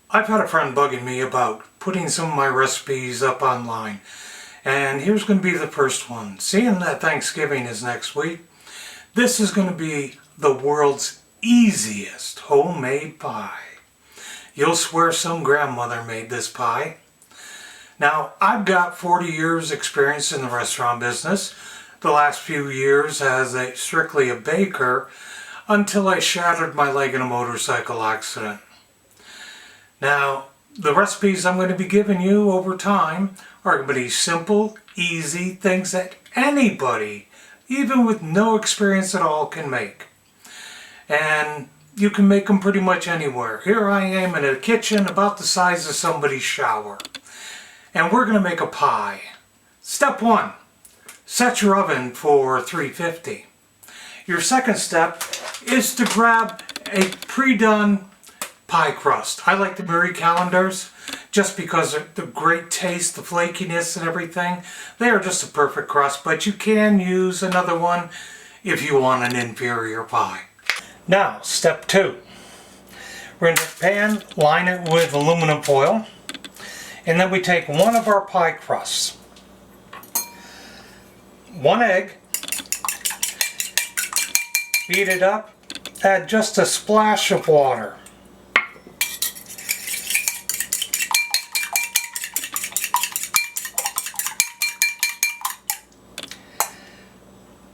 I've had a friend bugging me about putting some of my recipes up online. And here's going to be the first one. Seeing that Thanksgiving is next week, this is going to be the world's easiest homemade pie. You'll swear some grandmother made this pie. Now, I've got 40 years experience in the restaurant business. The last few years as strictly a baker until I shattered my leg in a motorcycle accident. Now, the recipes I'm going to be giving you over time are going to be simple, easy things that anybody, even with no experience at all, can make. And you can make them pretty much anywhere. Here I am in a kitchen about the size of somebody's shower. And we're going to make a pie. Step 1. Set your oven for 350. Your second step is to grab a pre-done pie crust. I like the Marie Callender's just because of the great taste, the flakiness and everything. They are just a perfect crust, but you can use another one if you want an inferior pie. Now, step 2. We're going to take a pan, line it with aluminum foil, and then we take one of our pie crusts, 1 egg, beat it up, add just a splash of water.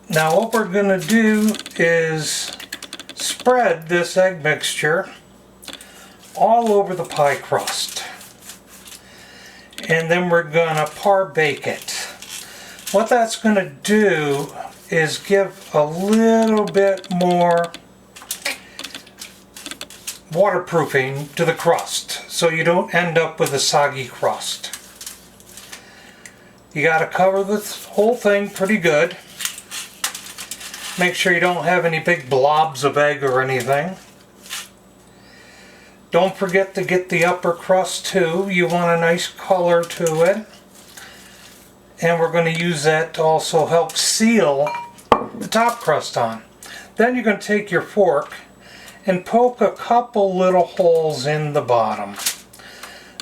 Now what we're going to do is spread this egg mixture all over the pie crust. And then we're going to par bake it. What that's going to do is give a little bit more waterproofing to the crust so you don't end up with a soggy crust. You got to cover the whole thing pretty good. Make sure you don't have any big blobs of egg or anything. Don't forget to get the upper crust too. You want a nice color to it. And we're going to use that to also help seal the top crust on. Then you're going to take your fork and poke a couple little holes in the bottom.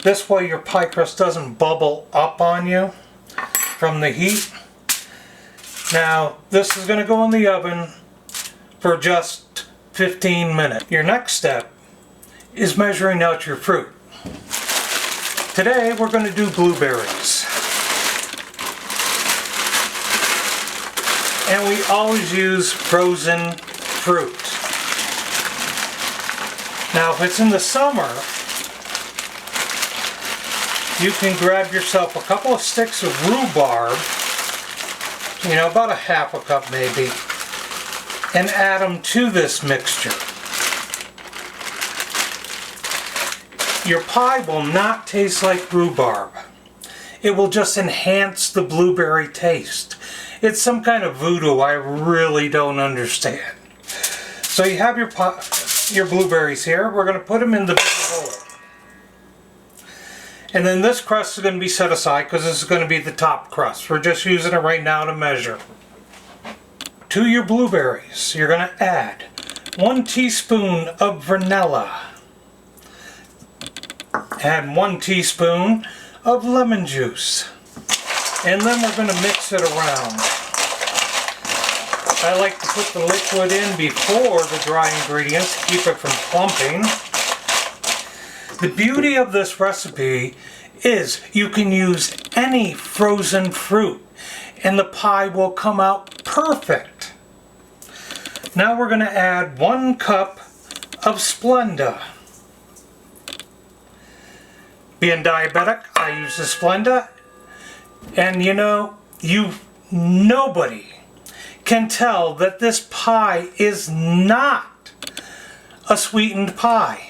This way your pie crust doesn't bubble up on you from the heat. Now, this is going to go in the oven for just 15 minutes. Your next step is measuring out your fruit. Today, we're going to do blueberries. And we always use frozen fruit. Now, if it's in the summer, you can grab yourself a couple of sticks of rhubarb, about a half a cup maybe, and add them to this mixture. Your pie will not taste like rhubarb. It will just enhance the blueberry taste. It's some kind of voodoo I really don't understand. So you have your blueberries here. We're going to put them in the big bowl. And then this crust is going to be set aside because this is going to be the top crust. We're just using it right now to measure. To your blueberries, you're going to add 1 teaspoon of vanilla. Add 1 teaspoon of lemon juice. And then we're going to mix it around. I like to put the liquid in before the dry ingredients to keep it from clumping. The beauty of this recipe is you can use any frozen fruit and the pie will come out perfect. Now we're going to add 1 cup of Splenda. Being diabetic, I use the Splenda. And nobody can tell that this pie is not a sweetened pie.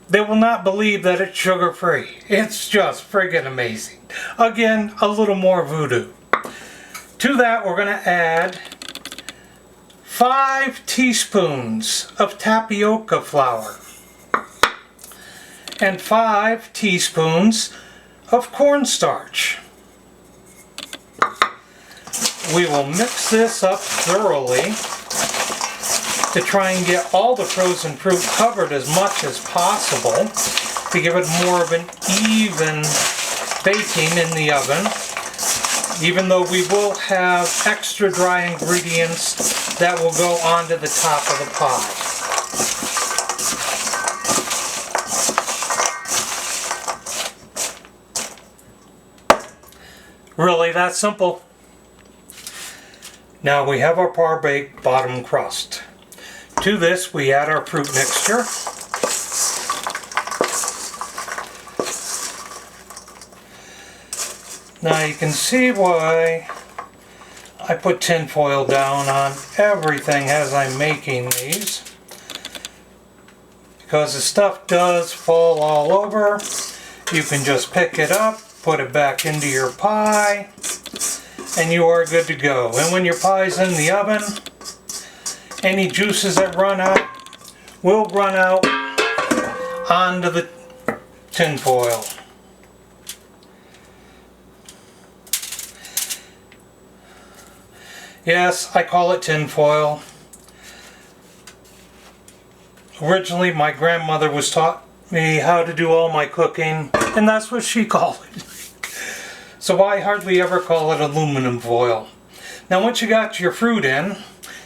They will not believe that it's sugar-free. It's just friggin' amazing. Again, a little more voodoo. To that, we're going to add 5 teaspoons of tapioca flour and 5 teaspoons of cornstarch. We will mix this up thoroughly to try and get all the frozen fruit covered as much as possible. to give it more of an even baking in the oven, even though we will have extra dry ingredients that will go onto the top of the pie. Really that simple. Now we have our par-baked bottom crust. To this we add our fruit mixture. Now you can see why I put tin foil down on everything as I'm making these. Because the stuff does fall all over. You can just pick it up, put it back into your pie, and you are good to go. And when your pie's in the oven, any juices that run out will run out onto the tin foil. Yes, I call it tin foil. Originally, my grandmother was taught me how to do all my cooking, and that's what she called it. So I hardly ever call it aluminum foil. Now once you got your fruit in,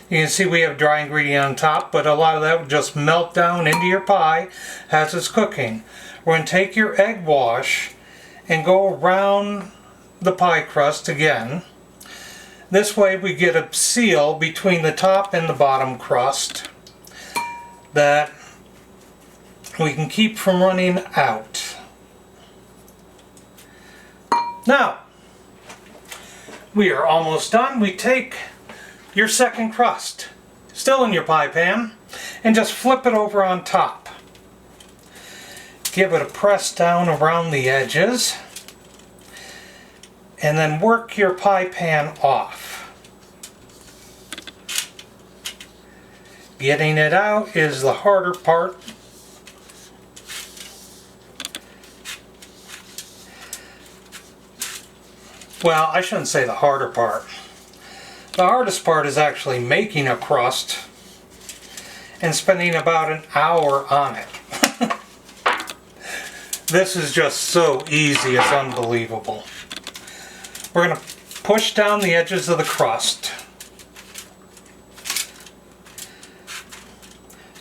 you can see we have dry ingredient on top, but a lot of that will just melt down into your pie as it's cooking. We're going to take your egg wash and go around the pie crust again. This way we get a seal between the top and the bottom crust that we can keep from running out. Now, we are almost done. We take your second crust, still in your pie pan, and just flip it over on top. Give it a press down around the edges, and then work your pie pan off. Getting it out is the harder part. Well, I shouldn't say the harder part. The hardest part is actually making a crust and spending about an hour on it. This is just so easy, it's unbelievable. We're going to push down the edges of the crust.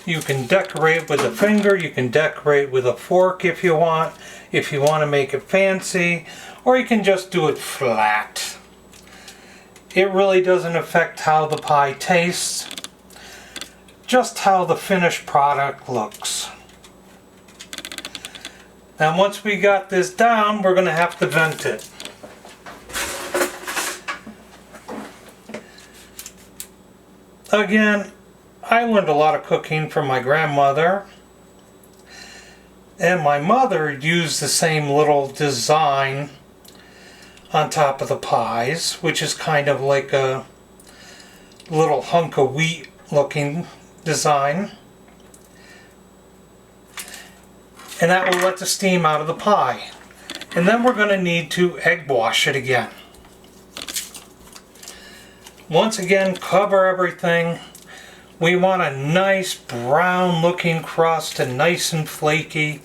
You can decorate with a finger, you can decorate with a fork if you want to make it fancy, or you can just do it flat. It really doesn't affect how the pie tastes, just how the finished product looks. Now once we got this down, we're going to have to vent it. Again, I learned a lot of cooking from my grandmother, and my mother used the same little design on top of the pies, which is kind of like a little hunk of wheat looking design. And that will let the steam out of the pie. And then we're going to need to egg wash it again. Once again, cover everything. We want a nice brown looking crust and nice and flaky.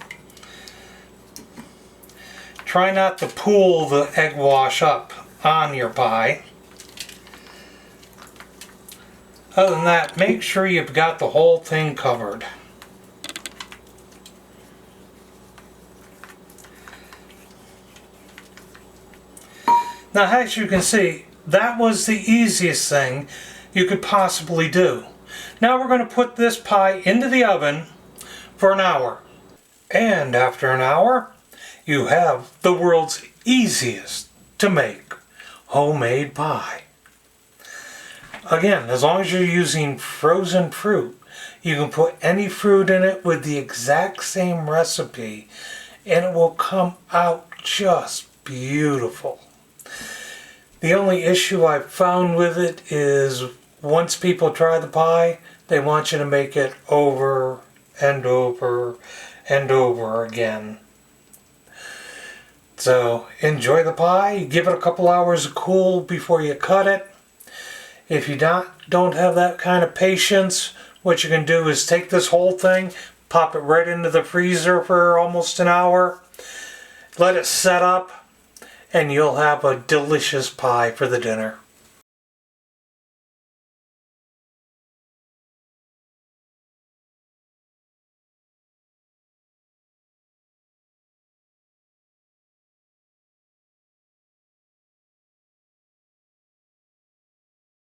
Try not to pool the egg wash up on your pie. Other than that, make sure you've got the whole thing covered. Now, as you can see, that was the easiest thing you could possibly do. Now we're going to put this pie into the oven for an hour. And after an hour, you have the world's easiest to make homemade pie. Again, as long as you're using frozen fruit, you can put any fruit in it with the exact same recipe and it will come out just beautiful. The only issue I've found with it is once people try the pie, they want you to make it over and over and over again. So enjoy the pie, give it a couple hours to cool before you cut it. If you don't have that kind of patience, what you can do is take this whole thing, Pop it right into the freezer for almost an hour. Let it set up, and you'll have a delicious pie for the dinner.